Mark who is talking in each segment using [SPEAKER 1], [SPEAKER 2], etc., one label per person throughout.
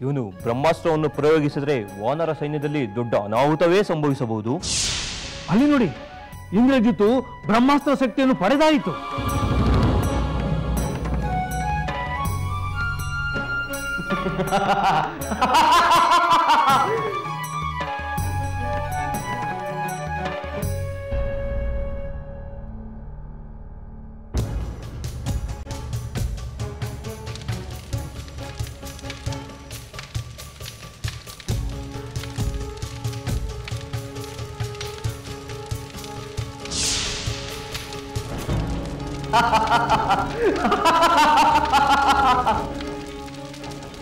[SPEAKER 1] ಇವನು ಬ್ರಹ್ಮಾಸ್ತ್ರವನ್ನು ಪ್ರಯೋಗಿಸಿದ್ರೆ ವಾನರ ಸೈನ್ಯದಲ್ಲಿ ದೊಡ್ಡ ಅನಾಹುತವೇ ಸಂಭವಿಸಬಹುದು.
[SPEAKER 2] ಅಲ್ಲಿ ನೋಡಿ, ಇಂದ್ರಜಿತ್ತು ಬ್ರಹ್ಮಾಸ್ತ್ರ ಶಕ್ತಿಯನ್ನು ಪಡೆದಾಯಿತು.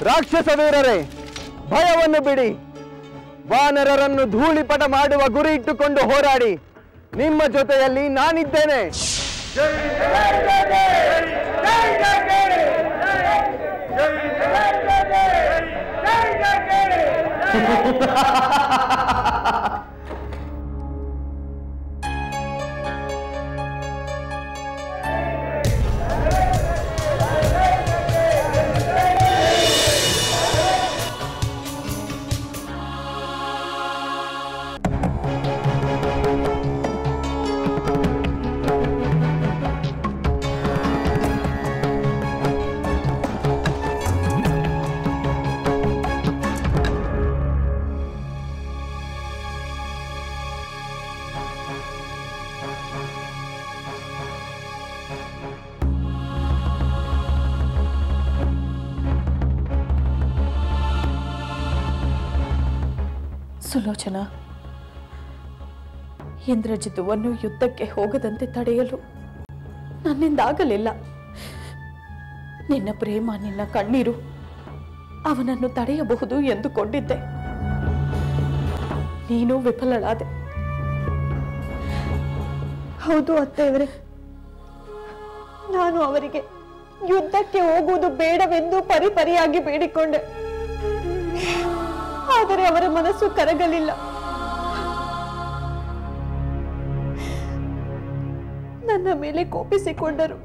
[SPEAKER 3] ರಾಕ್ಷಸ ವೀರರೇ, ಭಯವನ್ನು ಬಿಡಿ. ವಾನರರನ್ನು ಧೂಳಿಪಟ ಮಾಡುವ ಗುರಿ ಇಟ್ಟುಕೊಂಡು ಹೋರಾಡಿ. ನಿಮ್ಮ ಜೊತೆಯಲ್ಲಿ ನಾನಿದ್ದೇನೆ.
[SPEAKER 4] ಸುಲೋಚನಾ, ಇಂದ್ರಜಿತುವನ್ನು ಯುದ್ಧಕ್ಕೆ ಹೋಗದಂತೆ ತಡೆಯಲು ನನ್ನಿಂದಾಗಲಿಲ್ಲ. ನಿನ್ನ ಪ್ರೇಮ, ನಿನ್ನ ಕಣ್ಣೀರು ಅವನನ್ನು ತಡೆಯಬಹುದು ಎಂದುಕೊಂಡಿದ್ದೆ. ನೀನು ವಿಫಲಳಾದೆ.
[SPEAKER 5] ಹೌದು ಅತ್ತೆಯವರೇ, ನಾನು ಅವರಿಗೆ ಯುದ್ಧಕ್ಕೆ ಹೋಗುವುದು ಬೇಡವೆಂದು ಪರಿಪರಿಯಾಗಿ ಬೇಡಿಕೊಂಡೆ. ಆದರೆ ಅವರ ಮನಸ್ಸು ಕರಗಲಿಲ್ಲ. ನನ್ನ ಮೇಲೆ ಕೋಪಿಸಿಕೊಂಡರು.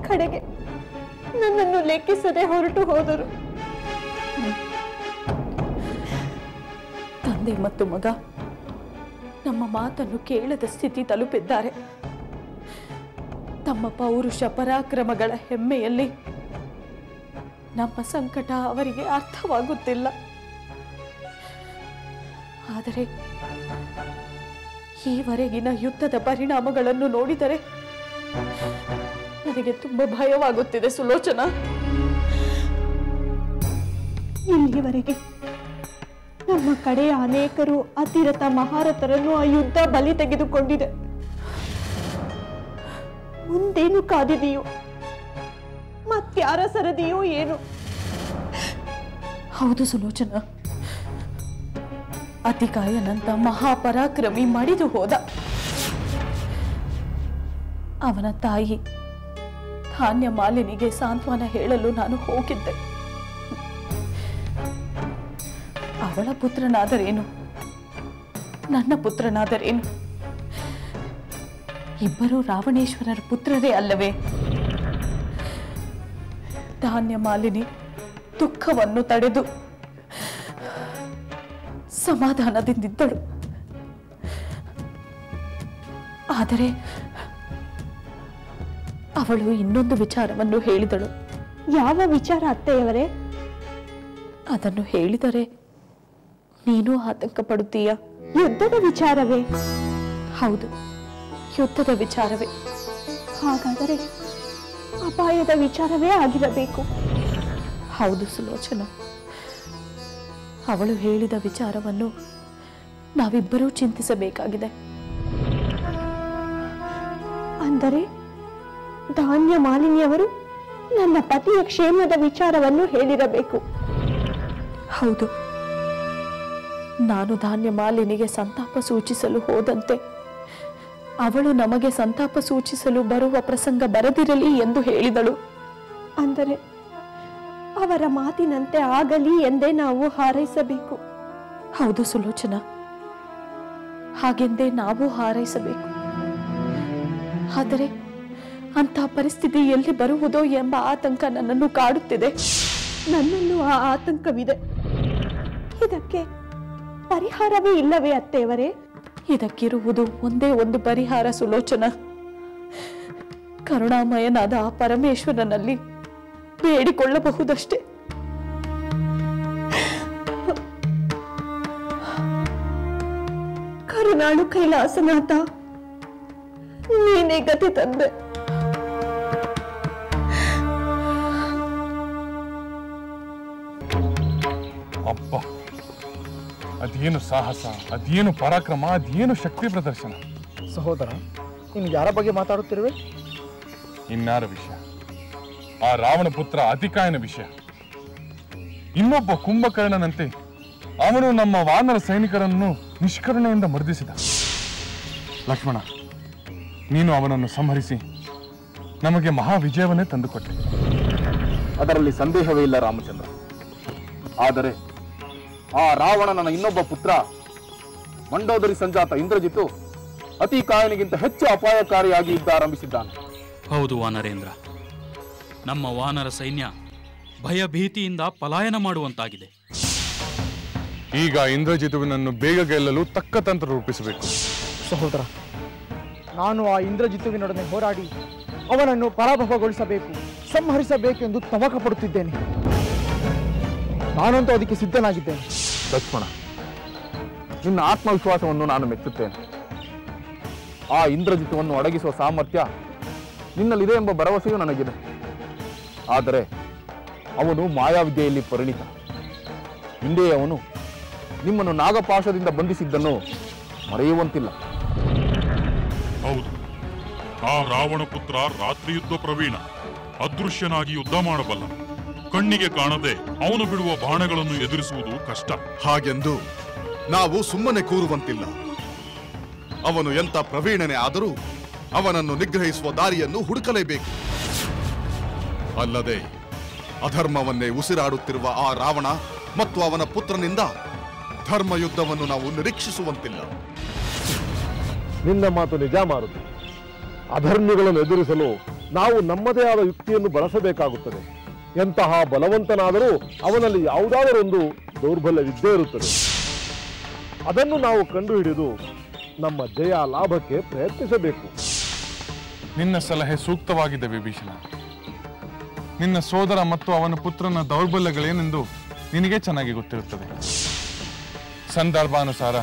[SPEAKER 5] ಕಡೆಗೆ ನನ್ನನ್ನು ಲೆಕ್ಕಿಸದೆ ಹೊರಟು ಹೋದರು.
[SPEAKER 4] ತಂದೆ ಮತ್ತು ಮಗ ನಮ್ಮ ಮಾತನ್ನು ಕೇಳದ ಸ್ಥಿತಿ ತಲುಪಿದ್ದಾರೆ. ತಮ್ಮ ಪೌರುಷ ಪರಾಕ್ರಮಗಳ ಹೆಮ್ಮೆಯಲ್ಲಿ ನಮ್ಮ ಸಂಕಟ ಅವರಿಗೆ ಅರ್ಥವಾಗುತ್ತಿಲ್ಲ. ಆದರೆ ಈವರೆಗಿನ ಯುದ್ಧದ ಪರಿಣಾಮಗಳನ್ನು ನೋಡಿದರೆ ನನಗೆ ತುಂಬಾ ಭಯವಾಗುತ್ತಿದೆ ಸುಲೋಚನಾ.
[SPEAKER 5] ಇಲ್ಲಿಯವರೆಗೆ ನಮ್ಮ ಕಡೆಯ ಅನೇಕರು ಅತಿರಥ ಮಹಾರಥರನ್ನು ಆ ಯುದ್ಧ ಬಲಿ ತೆಗೆದುಕೊಂಡಿದೆ. ಮುಂದೇನು ಕಾದಿದೆಯೋ, ಮತ್ಯಾರ ಸರದಿಯೋ ಏನು?
[SPEAKER 4] ಹೌದು ಸುಲೋಚನಾ, ಅತಿಕಾಯನಂತ ಮಹಾಪರಾಕ್ರಮಿ ಮಡಿದು ಹೋದ. ಅವನ ತಾಯಿ ಧಾನ್ಯ ಮಾಲಿನಿಗೆ ಸಾಂತ್ವನ ಹೇಳಲು ನಾನು ಹೋಗಿದ್ದೆ. ಅವಳ ಪುತ್ರನಾದರೇನು, ನನ್ನ ಪುತ್ರನಾದರೇನು? ಇಬ್ಬರು ರಾವಣೇಶ್ವರರ ಪುತ್ರರೇ ಅಲ್ಲವೇ? ಧಾನ್ಯ ಮಾಲಿನಿ ದುಃಖವನ್ನು ತಡೆದು ಸಮಾಧಾನದಿಂದಿದ್ದಳು. ಆದರೆ ಅವಳು ಇನ್ನೊಂದು ವಿಚಾರವನ್ನು ಹೇಳಿದಳು.
[SPEAKER 5] ಯಾವ ವಿಚಾರ ಅತ್ತೆಯವರೇ?
[SPEAKER 4] ಅದನ್ನು ಹೇಳಿದರೆ ನೀನು ಆತಂಕ ಪಡುತ್ತೀಯ.
[SPEAKER 5] ಯುದ್ಧದ ವಿಚಾರವೇ?
[SPEAKER 4] ಹೌದು, ಯುದ್ಧದ ವಿಚಾರವೇ.
[SPEAKER 5] ಹಾಗಾದರೆ ಅಪಾಯದ ವಿಚಾರವೇ ಆಗಿರಬೇಕು.
[SPEAKER 4] ಹೌದು ಸುಲೋಚನಾ, ಅವಳು ಹೇಳಿದ ವಿಚಾರವನ್ನು ನಾವಿಬ್ಬರೂ ಚಿಂತಿಸಬೇಕಾಗಿದೆ.
[SPEAKER 5] ಅಂದರೆ ಧಾನ್ಯ ಮಾಲಿನಿಯವರು ನನ್ನ ಪತಿಯ ಕ್ಷೇಮದ ವಿಚಾರವನ್ನು ಹೇಳಿರಬೇಕು.
[SPEAKER 4] ಹೌದು, ನಾನು ಧಾನ್ಯ ಮಾಲಿನಿಗೆ ಸಂತಾಪ ಸೂಚಿಸಲು ಹೋದಂತೆ ಅವಳು ನಮಗೆ ಸಂತಾಪ ಸೂಚಿಸಲು ಬರುವ ಪ್ರಸಂಗ ಬರದಿರಲಿ ಎಂದು ಹೇಳಿದಳು.
[SPEAKER 5] ಅಂದರೆ ಅವರ ಮಾತಿನಂತೆ ಆಗಲಿ ಎಂದೇ ನಾವು ಹಾರೈಸಬೇಕು.
[SPEAKER 4] ಹೌದು ಸುಲೋಚನಾ, ಹಾಗೆಂದೇ ನಾವು ಹಾರೈಸಬೇಕು. ಆದರೆ ಅಂತಹ ಪರಿಸ್ಥಿತಿ ಎಲ್ಲಿ ಬರುವುದೋ ಎಂಬ ಆತಂಕ ನನ್ನನ್ನು ಕಾಡುತ್ತಿದೆ.
[SPEAKER 5] ನನ್ನಲ್ಲೂ ಆ ಆತಂಕವಿದೆ. ಇದಕ್ಕೆ ಪರಿಹಾರವೇ ಇಲ್ಲವೇ ಅತ್ತೆಯವರೇ?
[SPEAKER 4] ಇದಕ್ಕಿರುವುದು ಒಂದೇ ಒಂದು ಪರಿಹಾರ ಸುಲೋಚನಾ. ಕರುಣಾಮಯನಾದ ಆ ಪರಮೇಶ್ವರನಲ್ಲಿ ಬೇಡಿಕೊಳ್ಳಬಹುದಷ್ಟೇ.
[SPEAKER 5] ಕರುಣಾಳು ಕೈಲಾಸನಾಥ, ನೀನೇ ಗತಿ ತಂದೆ.
[SPEAKER 6] ಅಪ್ಪ, ಅದೇನು ಸಾಹಸ, ಅದೇನು ಪರಾಕ್ರಮ, ಅದೇನು ಶಕ್ತಿ ಪ್ರದರ್ಶನ.
[SPEAKER 3] ಸಹೋದರ, ನೀನು ಯಾರ ಬಗ್ಗೆ ಮಾತಾಡುತ್ತಿರುವೆ?
[SPEAKER 6] ಇನ್ಯಾರ ವಿಷಯ? ಆ ರಾವಣ ಪುತ್ರ ಅತಿಕಾಯನ ವಿಷಯ. ಇನ್ನೊಬ್ಬ ಕುಂಭಕರ್ಣನಂತೆ ಅವನು ನಮ್ಮ ವಾನರ ಸೈನಿಕರನ್ನು ನಿಷ್ಕರುಣೆಯಿಂದ ಮರ್ದಿಸಿದ. ಲಕ್ಷ್ಮಣ, ನೀನು ಅವನನ್ನು ಸಂಹರಿಸಿ ನಮಗೆ ಮಹಾವಿಜಯವನ್ನೇ ತಂದುಕೊಟ್ಟೆ.
[SPEAKER 7] ಅದರಲ್ಲಿ ಸಂದೇಹವೇ ಇಲ್ಲ ರಾಮಚಂದ್ರ. ಆದರೆ ಆ ರಾವಣನ ಇನ್ನೊಬ್ಬ ಪುತ್ರ ಮಂಡೋದರಿ ಸಂಜಾತ ಇಂದ್ರಜಿತು ಅತಿಕಾಯನಿಗಿಂತ ಹೆಚ್ಚು ಅಪಾಯಕಾರಿಯಾಗಿ ಯುದ್ಧ ಆರಂಭಿಸಿದ್ದಾನೆ.
[SPEAKER 8] ಹೌದು ವಾನರೇಂದ್ರ, ನಮ್ಮ ವಾನರ ಸೈನ್ಯ ಭಯಭೀತಿಯಿಂದ ಪಲಾಯನ ಮಾಡುವಂತಾಗಿದೆ.
[SPEAKER 6] ಈಗ ಇಂದ್ರಜಿತುವಿನನ್ನು ಬೇಗ ಗೆಲ್ಲಲು ತಕ್ಕ ತಂತ್ರ ರೂಪಿಸಬೇಕು.
[SPEAKER 3] ಸಹೋದರ, ನಾನು ಆ ಇಂದ್ರಜಿತುವಿನೊಡನೆ ಹೋರಾಡಿ ಅವನನ್ನು ಪರಾಭವಗೊಳಿಸಬೇಕು, ಸಂಹರಿಸಬೇಕೆಂದು ತವಕ ಪಡುತ್ತಿದ್ದೇನೆ. ನಾನಂತೂ ಅದಕ್ಕೆ ಸಿದ್ಧನಾಗಿದ್ದೇನೆ.
[SPEAKER 7] ಲಕ್ಷ್ಮಣ, ನಿನ್ನ ಆತ್ಮವಿಶ್ವಾಸವನ್ನು ನಾನು ಮೆಚ್ಚುತ್ತೇನೆ. ಆ ಇಂದ್ರಜಿತುವನ್ನು ಅಡಗಿಸುವ ಸಾಮರ್ಥ್ಯ ನಿನ್ನಲ್ಲಿದೆ ಎಂಬ ಭರವಸೆಯೂ ನನಗಿದೆ. ಆದರೆ ಅವನು ಮಾಯಾವಿದ್ಯೆಯಲ್ಲಿ ಪರಿಣಿತ. ಹಿಂದೆ ಅವನು ನಿಮ್ಮನ್ನು ನಾಗಪಾಶದಿಂದ ಬಂಧಿಸಿದ್ದನ್ನು ಮರೆಯುವಂತಿಲ್ಲ.
[SPEAKER 9] ಹೌದು, ಆ ರಾವಣ ಪುತ್ರ ರಾತ್ರಿ ಯುದ್ಧ ಪ್ರವೀಣ, ಅದೃಶ್ಯನಾಗಿ ಯುದ್ಧ ಮಾಡಬಲ್ಲ. ಕಣ್ಣಿಗೆ ಕಾಣದೆ ಅವನು ಬಿಡುವ ಬಾಣಗಳನ್ನು ಎದುರಿಸುವುದು ಕಷ್ಟ.
[SPEAKER 10] ಹಾಗೆಂದು ನಾವು ಸುಮ್ಮನೆ ಕೂರುವಂತಿಲ್ಲ. ಅವನು ಎಂಥ ಪ್ರವೀಣನೇ ಆದರೂ ಅವನನ್ನು ನಿಗ್ರಹಿಸುವ ದಾರಿಯನ್ನು ಹುಡುಕಲೇಬೇಕು. ಅಲ್ಲದೆ ಅಧರ್ಮವನ್ನೇ ಉಸಿರಾಡುತ್ತಿರುವ ಆ ರಾವಣ ಮತ್ತು ಅವನ ಪುತ್ರನಿಂದ ಧರ್ಮಯುದ್ಧವನ್ನು ನಾವು ನಿರೀಕ್ಷಿಸುವಂತಿಲ್ಲ.
[SPEAKER 11] ನಿನ್ನ ಮಾತು ನಿಜ ಮಾರುತಿ. ಅಧರ್ಮಿಗಳನ್ನು ಎದುರಿಸಲು ನಾವು ನಮ್ಮದೇ ಆದ ಯುಕ್ತಿಯನ್ನು ಬಳಸಬೇಕಾಗುತ್ತದೆ. ಎಂತಹ ಬಲವಂತನಾದರೂ ಅವನಲ್ಲಿ ಯಾವುದಾದರೊಂದು ದೌರ್ಬಲ್ಯವಿದ್ದೇ ಇರುತ್ತದೆ. ಅದನ್ನು ನಾವು ಕಂಡುಹಿಡಿದು ನಮ್ಮ ಜಯ ಲಾಭಕ್ಕೆ ಪ್ರಯತ್ನಿಸಬೇಕು.
[SPEAKER 6] ನಿನ್ನ ಸಲಹೆ ಸೂಕ್ತವಾಗಿದೆ ವಿಭೀಷಣ. ನಿನ್ನ ಸೋದರ ಮತ್ತು ಅವನ ಪುತ್ರನ ದೌರ್ಬಲ್ಯಗಳೇನೆಂದು ನಿನಗೆ ಚೆನ್ನಾಗಿ ಗೊತ್ತಿರುತ್ತದೆ. ಸಂದರ್ಭಾನುಸಾರ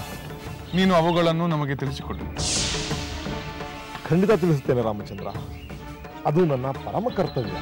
[SPEAKER 6] ನೀನು ಅವುಗಳನ್ನು ನಮಗೆ ತಿಳಿಸಿಕೊಡು.
[SPEAKER 11] ಖಂಡಿತ ತಿಳಿಸುತ್ತೇನೆ ರಾಮಚಂದ್ರ. ಅದು ನನ್ನ ಪರಮ ಕರ್ತವ್ಯ.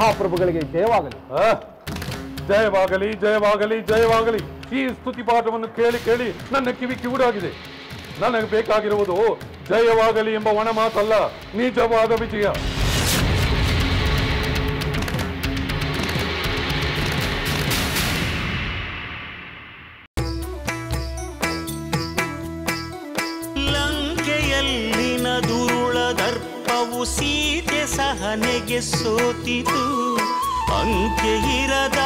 [SPEAKER 7] ಮಹಾಪ್ರಭುಗಳಿಗೆ ಜಯವಾಗಲಿ.
[SPEAKER 2] ಜಯವಾಗಲಿ, ಜಯವಾಗಲಿ, ಜಯವಾಗಲಿ. ಈ ಸ್ತುತಿ ಪಾಠವನ್ನು ಕೇಳಿ ಕೇಳಿ ನನ್ನ ಕಿವಿ ಕಿವುಡಾಗಿದೆ. ನನಗೆ ಬೇಕಾಗಿರುವುದು ಜಯವಾಗಲಿ ಎಂಬ ಒಣ ಮಾತಲ್ಲ, ನಿಜವಾದ ವಿಜಯ.
[SPEAKER 12] ಲಂಕೆಯಲ್ಲಿನ ದುರುಳ ದರ್ಪವು ಸೀತೆ ಸಹನೆಗೆ ಸೋತಿತು. ಅಂಕೆ ಇರದ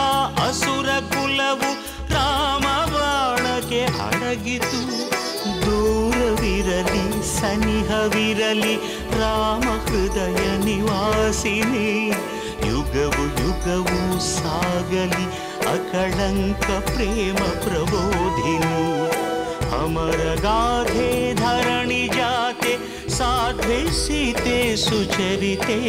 [SPEAKER 12] ಅಸುರ ಕುಲವು ರಾಮ ಬಾಣಕ್ಕೆ ಅಡಗಿತು. ದೂರವಿರಲಿ ಸನಿಹವಿರಲಿ ರಾಮ ಹೃದಯ ನಿವಾಸಿನಿ. ಯುಗವು ಯುಗವು ಸಾಗಲಿ ಅಕಳಂಕ ಪ್ರೇಮ ಪ್ರಬೋಧಿನಿ. ಅಮರ ಗಾಧೆ ಧರಣಿ ಜಾತೆ ಸಾಧ್ವೆ ಸೀತೆ ಸುಚರಿತೆ.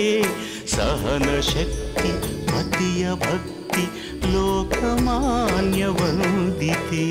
[SPEAKER 12] ಸಹನ ಶಕ್ತಿ ಪತಿಯ ಭಕ್ತಿ ಲೋಕಮಾನ್ಯ ವಂದಿತೆ.